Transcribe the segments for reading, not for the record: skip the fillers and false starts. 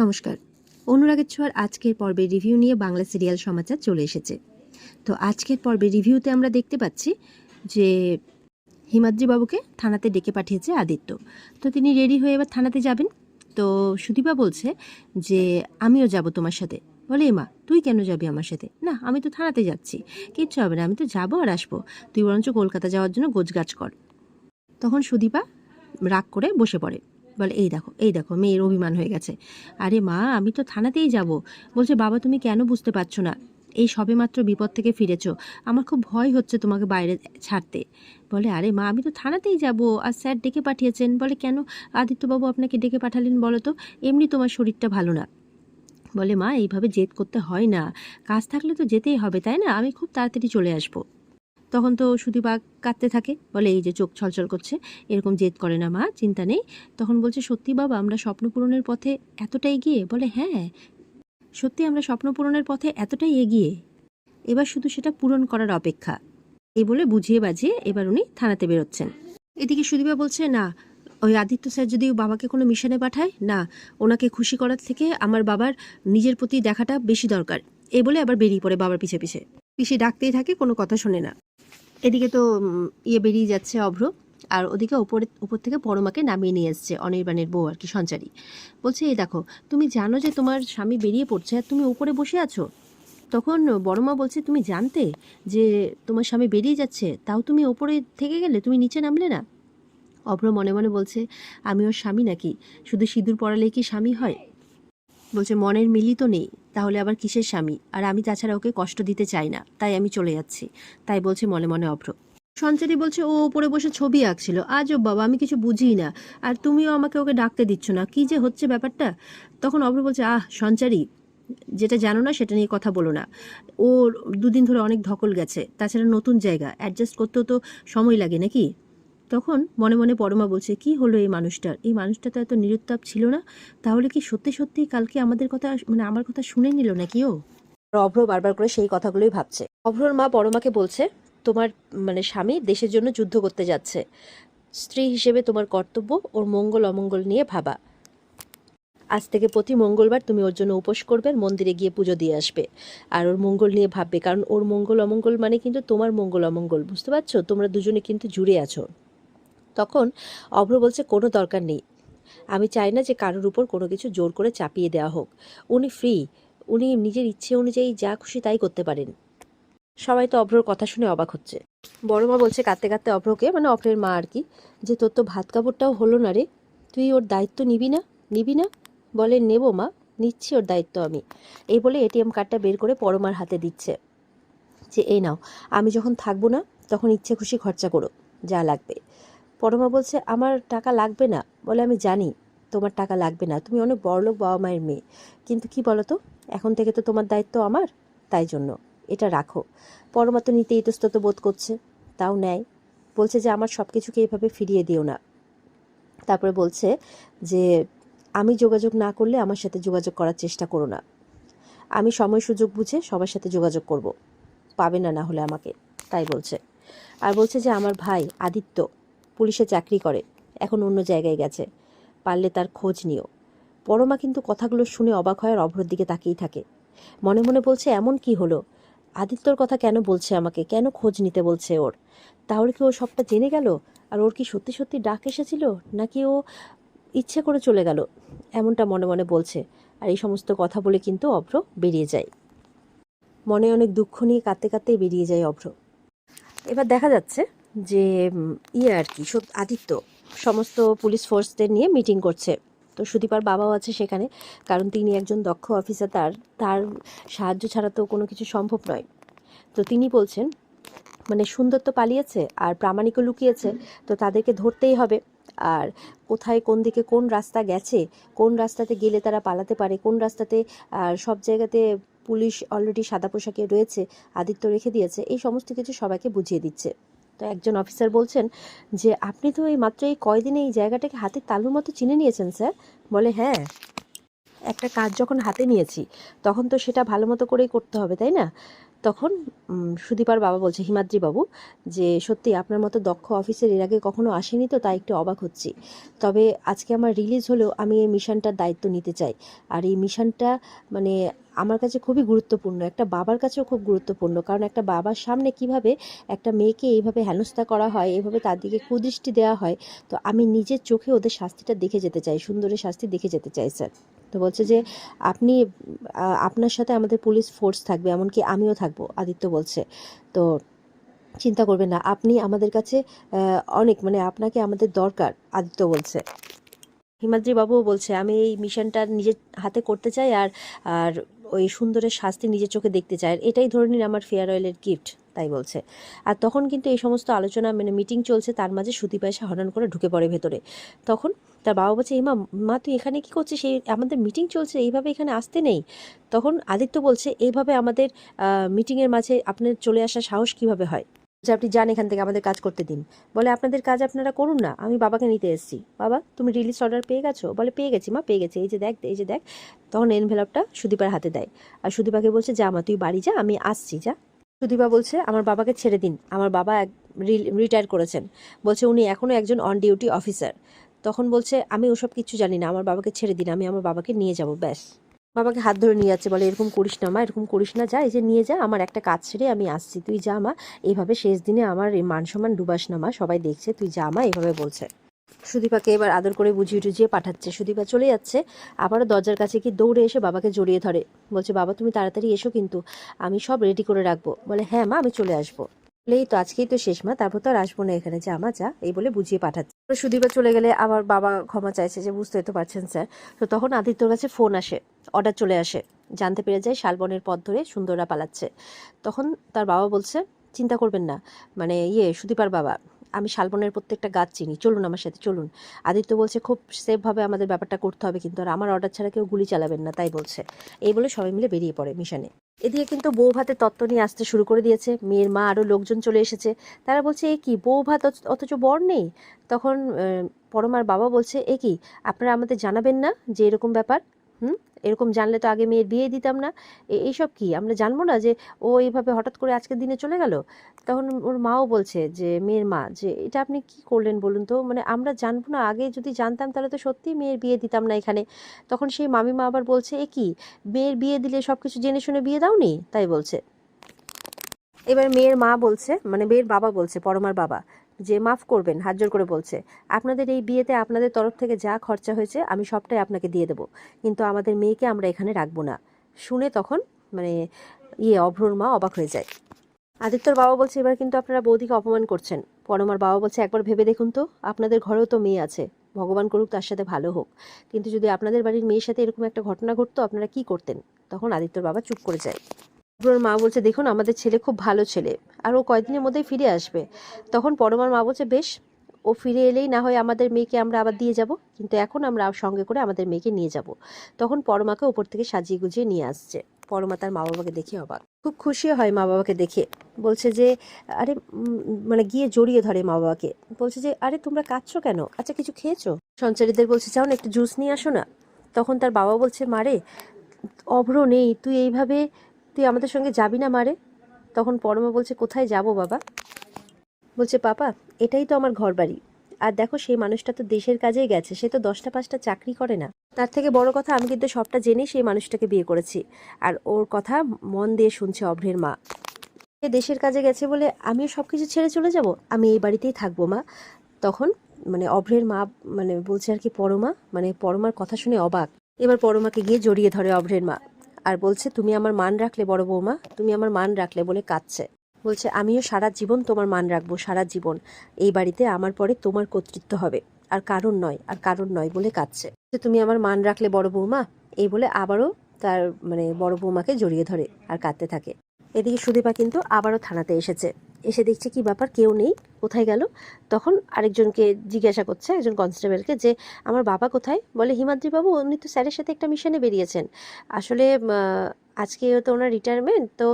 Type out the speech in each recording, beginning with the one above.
নমস্কার। অনুরাগের ছোঁয়ার আজকের পর্বের রিভিউ নিয়ে বাংলা সিরিয়াল সমাচার চলে এসেছে। তো আজকের পর্বের রিভিউতে আমরা দেখতে পাচ্ছি যে হিমাদ্রি বাবুকে থানাতে ডেকে পাঠিয়েছে আদিত্য। তো তিনি রেডি হয়ে এবার থানাতে যাবেন। তো সুদীপা বলছে যে আমিও যাব তোমার সাথে। বলে এমা তুই কেন যাবি আমার সাথে? না আমি তো থানাতে যাচ্ছি, কিচ্ছু হবে না, আমি তো যাবো আর আসবো, তুই বরঞ্চ কলকাতা যাওয়ার জন্য গোছগাছ কর। তখন সুদীপা রাগ করে বসে পড়ে, বলে এই দেখো মেয়ের অভিমান হয়ে গেছে। আরে মা আমি তো থানাতেই যাব। বলছে বাবা তুমি কেন বুঝতে পারছো না, এই সবেমাত্র বিপদ থেকে ফিরেছো, আমার খুব ভয় হচ্ছে তোমাকে বাইরে ছাড়তে। বলে আরে মা আমি তো থানাতেই যাব, আর স্যার ডেকে পাঠিয়েছেন। বলে কেন আদিত্যবাবু আপনাকে ডেকে পাঠালেন বলো তো? এমনি তোমার শরীরটা ভালো না। বলে মা এইভাবে জেদ করতে হয় না, কাজ থাকলে তো যেতেই হবে তাই না, আমি খুব তাড়াতাড়ি চলে আসবো। তখন তো সুদীপা কাঁদতে থাকে, বলে এই যে চোখ ছলছল করছে, এরকম জেদ করে না মা, চিন্তা নেই। তখন বলছে সত্যি বাবা আমরা স্বপ্ন পূরণের পথে এতটাই এগিয়ে? বলে হ্যাঁ সত্যি আমরা স্বপ্ন পূরণের পথে এতটাই এগিয়ে, এবার শুধু সেটা পূরণ করার অপেক্ষা। এই বলে বুঝিয়ে বাজিয়ে এবার উনি থানাতে বেরোচ্ছেন। এদিকে সুদীপা বলছে না, ওই আদিত্য স্যার যদি বাবাকে কোনো মিশনে পাঠায় না, ওনাকে খুশি করার থেকে আমার বাবার নিজের প্রতি দেখাটা বেশি দরকার। এই বলে আবার বেরিয়ে পড়ে বাবার পিছে পিছে। পিসি ডাকতেই থাকে, কোনো কথা শোনে না। এদিকে তো বেরিয়ে যাচ্ছে অভ্র, আর ওদিকে উপর থেকে পরমাকে নামিয়ে নিয়ে এসছে অনির্বাণের বউ আর কি, সঞ্চারী। বলছে এই দেখো তুমি জানো যে তোমার স্বামী বেরিয়ে পড়ছে আর তুমি উপরে বসে আছো। তখন বড়মা বলছে তুমি জানতে যে তোমার স্বামী বেরিয়ে যাচ্ছে, তাও তুমি ওপরে থেকে গেলে, তুমি নিচে নামলে না? অভ্র মনে মনে বলছে আমি ওর স্বামী নাকি, শুধু সিঁদুর পরালেই কি স্বামী হয়? বলছে মনের মিলই তো নেই, তাহলে আবার কিসের স্বামী? আর আমি তাছাড়া ওকে কষ্ট দিতে চাই না, তাই আমি চলে যাচ্ছি। তাই বলছে মনে মনে অভ্র। সঞ্চারী বলছে ও ওপরে বসে ছবি আঁকছিল, আজব বাবা আমি কিছু বুঝি না, আর তুমিও আমাকে ওকে ডাকতে দিচ্ছ না, কি যে হচ্ছে ব্যাপারটা। তখন অভ্র বলছে সঞ্চারী, যেটা জানো না সেটা নিয়ে কথা বলো না। ওর দুদিন ধরে অনেক ধকল গেছে, তাছাড়া নতুন জায়গা, অ্যাডজাস্ট করতেও তো সময় লাগে নাকি। তখন মনে মনে পরমা বলছে কি হলো এই মানুষটার, এই মানুষটা তো এত নিরুত্তাপ ছিল না, তাহলে কি সত্যি সত্যি কালকে আমাদের কথা মানে আমার কথা শুনে নিল নাকি ও? অভ্র বারবার করে সেই কথাগুলোই ভাবছে। অভ্রর মা পরমাকে বলছে তোমার স্বামী দেশের জন্য যুদ্ধ করতে যাচ্ছে, স্ত্রী হিসেবে তোমার কর্তব্য ওর মঙ্গল অমঙ্গল নিয়ে ভাবা। আজ থেকে প্রতি মঙ্গলবার তুমি ওর জন্য উপোস করবে, মন্দিরে গিয়ে পুজো দিয়ে আসবে, আর ওর মঙ্গল নিয়ে ভাববে, কারণ ওর মঙ্গল অমঙ্গল মানে কিন্তু তোমার মঙ্গল অমঙ্গল, বুঝতে পারছো? তোমরা দুজনে কিন্তু জুড়ে আছো। তখন অভ্র বলছে কোনো দরকার নেই, আমি চাই না যে কারোর উপর কোনো কিছু জোর করে চাপিয়ে দেওয়া হোক, উনি ফ্রি, উনি নিজের ইচ্ছে অনুযায়ী যা খুশি তাই করতে পারেন। সবাই তো অভ্রর কথা শুনে অবাক হচ্ছে। বড় মা বলছে কাঁদতে কাঁদতে অভ্রকে, অভ্রের মা আর কি, যে তোর তো ভাত কাপড়টাও হলো না রে, তুই ওর দায়িত্ব নিবি না? বলে নেব মা, নিচ্ছি ওর দায়িত্ব আমি। এই বলে এটিএম কার্ডটা বের করে পরমার হাতে দিচ্ছে, যে এই নাও, আমি যখন থাকবো না তখন ইচ্ছে খুশি খরচা করো যা লাগবে। পরমা বলছে আমার টাকা লাগবে না। বলে আমি জানি তোমার টাকা লাগবে না, তুমি অনেক বড়লোক বাবা মায়ের মেয়ে, কিন্তু কি বলো তো, এখন থেকে তো তোমার দায়িত্ব আমার, তাই জন্য এটা রাখো। পরমা তো নিতে ইতস্তত বোধ করছে, তাও নেয়। বলছে যে আমার সব কিছুকে এইভাবে ফিরিয়ে দিও না। তারপরে বলছে যে আমি যোগাযোগ না করলে আমার সাথে যোগাযোগ করার চেষ্টা করো না, আমি সময় সুযোগ বুঝে সবার সাথে যোগাযোগ করব, পাবে না হলে আমাকে, তাই বলছে। আর বলছে যে আমার ভাই আদিত্য পুলিশে চাকরি করে, এখন অন্য জায়গায় গেছে, পারলে তার খোঁজ নিও। পরমা কিন্তু কথাগুলো শুনে অবাক হয় আর অভ্রর দিকে তাকিয়েই থাকে। মনে মনে বলছে এমন কি হলো, আদিত্যর কথা কেন বলছে আমাকে, কেন খোঁজ নিতে বলছে ওর? তাহলে কি ও সবটা জেনে গেল, আর ওর কি সত্যি সত্যি ডাক এসেছিল, নাকি ও ইচ্ছে করে চলে গেল? এমনটা মনে মনে বলছে। আর এই সমস্ত কথা বলে কিন্তু অভ্র বেরিয়ে যায়, মনে অনেক দুঃখ নিয়ে কাঁদতে কাঁদতেই বেরিয়ে যায় অভ্র। এবার দেখা যাচ্ছে যে আর কি, আদিত্য সমস্ত পুলিশ ফোর্সদের নিয়ে মিটিং করছে। তো সুদীপার বাবাও আছে সেখানে, কারণ তিনি একজন দক্ষ অফিসার, তার সাহায্য ছাড়া তো কোনো কিছু সম্ভব নয়। তো তিনি বলছেন সুন্দর তো পালিয়েছে আর প্রামাণিকও লুকিয়েছে, তো তাদেরকে ধরতেই হবে। আর কোথায় কোন দিকে কোন রাস্তা গেছে, কোন রাস্তাতে গেলে তারা পালাতে পারে, কোন রাস্তাতে সব জায়গাতে পুলিশ অলরেডি সাদা পোশাকে রয়েছে, আদিত্য রেখে দিয়েছে, এই সমস্ত কিছু সবাইকে বুঝিয়ে দিচ্ছে। তো একজন অফিসার বলছেন যে আপনি তো এই মাত্র এই কয়দিনে এই জায়গাটাকে হাতের তালুর মতো চিনে নিয়েছেন স্যার। বলে হ্যাঁ, একটা কাজ যখন হাতে নিয়েছি তখন তো সেটা ভালো মতো করেই করতে হবে, তাই না? তখন সুদীপার বাবা বলছে, হিমাদ্রি বাবু, যে সত্যি আপনার মতো দক্ষ অফিসের এর আগে কখনো আসেনি, তো তাই একটু অবাক হচ্ছি। তবে আজকে আমার রিলিজ হলেও আমি এই মিশনটার দায়িত্ব নিতে চাই। আর এই মিশনটা মানে আমার কাছে খুবই গুরুত্বপূর্ণ, একটা বাবার কাছেও খুব গুরুত্বপূর্ণ। কারণ একটা বাবার সামনে কিভাবে একটা মেয়েকে এইভাবে হেনস্থা করা হয়, এইভাবে তার দিকে কুদৃষ্টি দেওয়া হয়, তো আমি নিজের চোখে ওদের শাস্তিটা দেখে যেতে চাই, সুন্দরের শাস্তি দেখে যেতে চাই স্যার। তো বলছে যে আপনি আপনার সাথে আমাদের পুলিশ ফোর্স থাকবে, এমনকি আমিও থাকবো, আদিত্য বলছে। তো চিন্তা করবেন না, আপনি আমাদের কাছে অনেক, মানে আপনাকে আমাদের দরকার, আদিত্য বলছে। হিমাদ্রি বাবুও বলছে, আমি এই মিশনটা নিজের হাতে করতে চাই, আর আর ওই সুন্দরের শাস্তি নিজের চোখে দেখতে চাই, আর এটাই ধরে নিন আমার ফেয়ারওয়েলের গিফট, তাই বলছে। আর তখন কিন্তু এই সমস্ত আলোচনা মানে মিটিং চলছে, তার মাঝে সুদীপা এসে হঠাৎ করে ঢুকে পড়ে ভেতরে। তখন তার বাবা বলছে, মা মা তুই এখানে কি করছিস, এই আমাদের মিটিং চলছে, এইভাবে এখানে আসতে নেই। তখন আদিত্য বলছে, এইভাবে আমাদের মিটিংয়ের মাঝে আপনার চলে আসার সাহস কিভাবে হয়, যে আপনি যান এখান থেকে, আমাদের কাজ করতে দিন। বলে, আপনাদের কাজ আপনারা করুন না, আমি বাবাকে নিতে এসেছি। বাবা, তুমি রিলিজ অর্ডার পেয়ে গেছো? বলে, পেয়ে গেছি মা, পেয়ে গেছি, এই যে দেখ, এই যে দেখ। তখন এনভেলপটা সুদীপার হাতে দেয়, আর সুদীপাকে বলছে, যা মা তুই বাড়ি যা, আমি আসছি, যা। সুদীপা বলছে, আমার বাবাকে ছেড়ে দিন, আমার বাবা রিটায়ার করেছেন। বলছে, উনি এখনও একজন অন ডিউটি অফিসার। তখন বলছে, আমি ওসব কিছু জানি না, আমার বাবাকে ছেড়ে দিন, আমি আমার বাবাকে নিয়ে যাব, ব্যাস। বাবাকে হাত ধরে নিয়ে যাচ্ছে, বলে, এরকম করিস না মা, এরকম করিস না, যা, এই যে নিয়ে যা, আমার একটা কাজ ছেড়ে আমি আসছি, তুই যা মা, এইভাবে শেষ দিনে আমার এই মান সম্মান ডুবাস না মা, সবাই দেখছে, তুই যা মা, এইভাবে বলছে। সুদীপাকে এবার আদর করে বুঝিয়ে টুঝিয়ে পাঠাচ্ছে। সুদীপা চলে যাচ্ছে, আবারও দরজার কাছে কি দৌড়ে এসে বাবাকে জড়িয়ে ধরে, বলছে, বাবা তুমি তাড়াতাড়ি এসো কিন্তু, আমি সব রেডি করে রাখবো। বলে, হ্যাঁ মা, আমি চলে আসবো। বলে, এই তো আজকেই তো শেষ মা, তারপর তো আর আসবো না এখানে, যা মা যা, এই বলে বুঝিয়ে পাঠাচ্ছে। সুদীপা চলে গেলে আবার বাবা ক্ষমা চাইছে, যে বুঝতে তো পারছেন স্যার। তো তখন আদিত্যর কাছে ফোন আসে, অর্ডার চলে আসে, জানতে পেরে যায় শালবনের পথ ধরে সুন্দররা পালাচ্ছে। তখন তার বাবা বলছে, চিন্তা করবেন না, মানে সুদীপার বাবা, আমি শালবনের প্রত্যেকটা গাছ চিনি, চলুন আমার সাথে চলুন। আদিত্য বলছে, খুব সেফভাবে আমাদের ব্যাপারটা করতে হবে কিন্তু, আর আমার অর্ডার ছাড়া কেউ গুলি চালাবেন না, তাই বলছে। এই বলে সবাই মিলে বেরিয়ে পড়ে মিশনে। এদিকে কিন্তু বউ ভাতের তত্ত্ব নিয়ে আসতে শুরু করে দিয়েছে, মেয়ের মা আরও লোকজন চলে এসেছে। তারা বলছে, এ কি বউ ভাত অথচ বর নেই। তখন পরমার বাবা বলছে, এ কি আপনারা আমাদের জানাবেন না যে এরকম ব্যাপার? এরকম জানলে তো আগে মেয়ের বিয়ে দিতাম না, এইসব কি আমরা জানবো না যে ও এইভাবে হঠাৎ করে আজকের দিনে চলে গেল? তখন ওর মাও বলছে, যে মেয়ের মা, যে এটা আপনি কি করলেন বলুন তো, মানে আমরা জানবো না, আগে যদি জানতাম তাহলে তো সত্যিই মেয়ের বিয়ে দিতাম না এখানে। তখন সেই মামিমা আবার বলছে, এ কি মেয়ের বিয়ে দিলে সব কিছু জেনে শুনে বিয়ে দাওনি, তাই বলছে। এবার মেয়ের মা বলছে, মানে মেয়ের বাবা বলছে, পরমার বাবা, যে মাফ করবেন, হাত জোর করে বলছে, আপনাদের এই বিয়েতে আপনাদের তরফ থেকে যা খরচা হয়েছে আমি সবটাই আপনাকে দিয়ে দেবো, কিন্তু আমাদের মেয়েকে আমরা এখানে রাখবো না। শুনে তখন মানে অভ্রর মা অবাক হয়ে যায়। আদিত্যর বাবা বলছে, এবার কিন্তু আপনারা বৌদিকে অপমান করছেন। পরমার বাবা বলছে, একবার ভেবে দেখুন তো, আপনাদের ঘরেও তো মেয়ে আছে, ভগবান করুক তার সাথে ভালো হোক, কিন্তু যদি আপনাদের বাড়ির মেয়ের সাথে এরকম একটা ঘটনা ঘটতো, আপনারা কি করতেন? তখন আদিত্যর বাবা চুপ করে যায়। অভ্রর মা বলছে, দেখুন আমাদের ছেলে খুব ভালো ছেলে, আর ও কয়েকদিনের মধ্যেই ফিরে আসবে। তখন পরমার মা বলছে, বেশ, ও ফিরে এলেই না হয় আমাদের মেয়েকে আমরা আবার দিয়ে যাব, কিন্তু এখন আমরা সঙ্গে করে আমাদের মেয়েকে নিয়ে যাব। তখন পরমাকে ওপর থেকে সাজিয়ে গুজিয়ে নিয়ে আসছে। পরমা তার মা বাবাকে দেখে অবাক, খুব খুশি হয় মা বাবাকে দেখে। বলছে যে, আরে মানে গিয়ে জড়িয়ে ধরে মা বাবাকে, বলছে যে, আরে তোমরা কাঁদছো কেন, আচ্ছা কিছু খেয়েছো? সঞ্চারীদের বলছে, চাও না একটু জুস নিয়ে আসো না। তখন তার বাবা বলছে, মারে অভ্র নেই, তুই আমাদের সঙ্গে যাবি না মারে? তখন পরমা বলছে, কোথায় যাব বাবা? বলছে, পাপা এটাই তো আমার ঘর বাড়ি, আর দেখো সেই মানুষটা তো দেশের কাজেই গেছে, সে তো 10টা 5টা চাকরি করে না, তার থেকে বড় কথা আমি কিন্তু সবটা জেনেই সেই মানুষটাকে বিয়ে করেছি। আর ওর কথা মন দিয়ে শুনছে অভ্রের মা। সে দেশের কাজে গেছে বলে আমিও সব কিছু ছেড়ে চলে যাব? আমি এই বাড়িতেই থাকবো মা। তখন মানে অভ্রের মা মানে বলছে আর কি, পরমা, মানে পরমার কথা শুনে অবাক। এবার পরমাকে গিয়ে জড়িয়ে ধরে অভ্রের মা, আর বলছে, তুমি আমার মান রাখলে বড় বৌমা, তুমি আমার মান রাখলে, বলে কাঁদছে। বলছে, আমিও সারা জীবন তোমার মান রাখবো, সারা জীবন এই বাড়িতে আমার পরে তোমার কর্তৃত্ব হবে, আর কারণ নয়, আর কারণ নয়, বলে কাঁদছে। যে তুমি আমার মান রাখলে বড় বৌমা, এই বলে আবারও তার মানে বড় বৌমাকে জড়িয়ে ধরে আর কাঁদতে থাকে। এদিকে সুদীপা কিন্তু আবারও থানাতে এসেছে, এসে দেখছে কি ব্যাপার, কেউ নেই, কোথায় গেল? তখন আরেকজনকে জিজ্ঞাসা করছে, একজন কনস্টেবলকে, যে আমার বাবা কোথায়? বলে, হিমাদ্রি বাবু উনি তো স্যারের সাথে একটা মিশনে বেরিয়েছেন, আসলে আজকে তো ওনার রিটায়ারমেন্ট, তো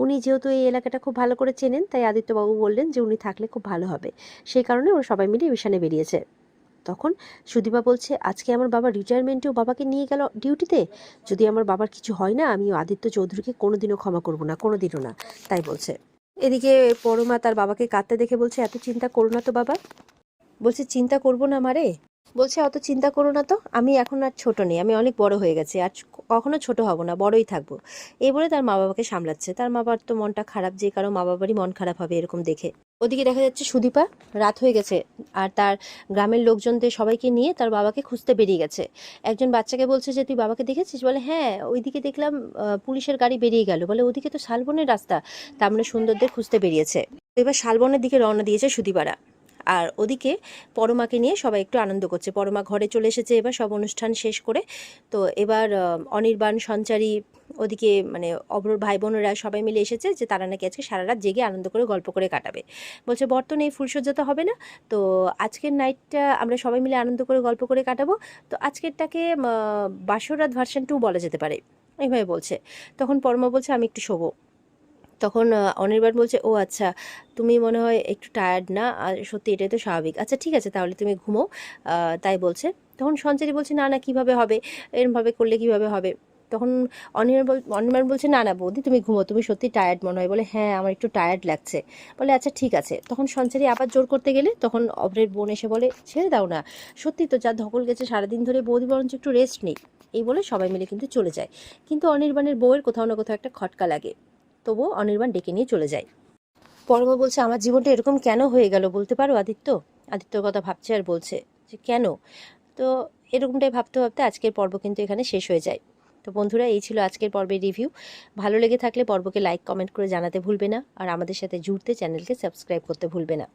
উনি যেহেতু এই এলাকাটা খুব ভালো করে চেনেন, তাই আদিত্যবাবু বললেন যে উনি থাকলে খুব ভালো হবে, সেই কারণে ওরা সবাই মিলে মিশনে বেরিয়েছে। তখন সুদীপা বলছে, আজকে আমার বাবা রিটায়ারমেন্টেও বাবাকে নিয়ে গেল ডিউটিতে, যদি আমার বাবার কিছু হয় না আমি আদিত্য চৌধুরীকে কোনোদিনও ক্ষমা করব না, কোনোদিনও না, তাই বলছে। এদিকে পরমা তার বাবাকে কাঁদতে দেখে বলছে, এত চিন্তা করো না তো বাবা। বলছে, চিন্তা করবো না মারে? বলছে, অত চিন্তা করো না তো, আমি এখন আর ছোট নেই, আমি অনেক বড় হয়ে গেছি, আর কখনো ছোট হব না, বড়ই থাকবো। এই বলে তার মা বাবাকে সামলাচ্ছে। তার মা বাবার তো মনটা খারাপ, যে কারো মা বাবারই মন খারাপ হবে এরকম দেখে। ওদিকে দেখা যাচ্ছে সুদীপা রাত হয়ে গেছে, আর তার গ্রামের লোকজনদের সবাইকে নিয়ে তার বাবাকে খুঁজতে বেরিয়ে গেছে। একজন বাচ্চাকে বলছে যে, তুই বাবাকে দেখেছিস? বলে, হ্যাঁ, ওইদিকে দেখলাম পুলিশের গাড়ি বেরিয়ে গেল। বলে, ওদিকে তো শালবনের রাস্তা, তার মানে সুন্দরদের খুঁজতে বেরিয়েছে। এবার শালবনের দিকে রওনা দিয়েছে সুদীপারা। আর ওদিকে পরমাকে নিয়ে সবাই একটু আনন্দ করছে। পরমা ঘরে চলে এসেছে এবার সব অনুষ্ঠান শেষ করে। তো এবার অনির্বাণ, সঞ্চারী, ওদিকে মানে অভ্রর ভাই বোনেরা সবাই মিলে এসেছে, যে তারা নাকি আজকে সারা রাত জেগে আনন্দ করে গল্প করে কাটাবে। বলছে, বর্তমানে এই ফুলসজ্জা তো হবে না, তো আজকের নাইটটা আমরা সবাই মিলে আনন্দ করে গল্প করে কাটাবো। তো আজকেরটাকে বাসরাত ভার্সন 2 বলা যেতে পারে, এইভাবে বলছে। তখন পরমা বলছে, আমি একটু শোবো। তখন অনির্বাণ বলছে, ও আচ্ছা, তুমি মনে হয় একটু টায়ার্ড না? আর সত্যি এটাই তো স্বাভাবিক। আচ্ছা ঠিক আছে, তাহলে তুমি ঘুমো, তাই বলছে। তখন সঞ্চারী বলছে, না না, কীভাবে হবে, এরমভাবে করলে কীভাবে হবে? তখন অনির্বাণ বলছে, না না বৌদি, তুমি ঘুমো, তুমি সত্যি টায়ার্ড মনে হয়। বলে, হ্যাঁ, আমার একটু টায়ার্ড লাগছে। বলে, আচ্ছা ঠিক আছে। তখন সঞ্চারী আবার জোর করতে গেলে তখন অভ্রের বোন এসে বলে, ছেড়ে দাও না, সত্যি তো যা ধকল গেছে সারাদিন ধরে, বৌদি বরঞ্চ একটু রেস্ট নেই। এই বলে সবাই মিলে কিন্তু চলে যায়। কিন্তু অনির্বাণের বউয়ের কোথাও না কোথাও একটা খটকা লাগে, তবুও অনির্বাণ ডেকে নিয়ে চলে যায়। পরমা বলছে, আমার জীবনটা এরকম কেন হয়ে গেল বলতে পারো আদিত্য? আদিত্যর কথা ভাবছে আর বলছে যে কেন। তো এরকমটাই ভাবতে ভাবতে আজকের পর্ব কিন্তু এখানে শেষ হয়ে যায়। তো বন্ধুরা, এই ছিল আজকের পর্বের রিভিউ। ভালো লেগে থাকলে পর্বকে লাইক কমেন্ট করে জানাতে ভুলবে না, আর আমাদের সাথে জুড়তে চ্যানেলকে সাবস্ক্রাইব করতে ভুলবে না।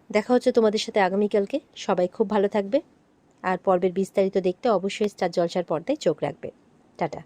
দেখা হচ্ছে তোমাদের সাথে আগামীকালকে। সবাই খুব ভালো থাকবে, আর পর্বের বিস্তারিত দেখতে অবশ্যই স্টার জলসার পর্দায় চোখ রাখবে। টাটা।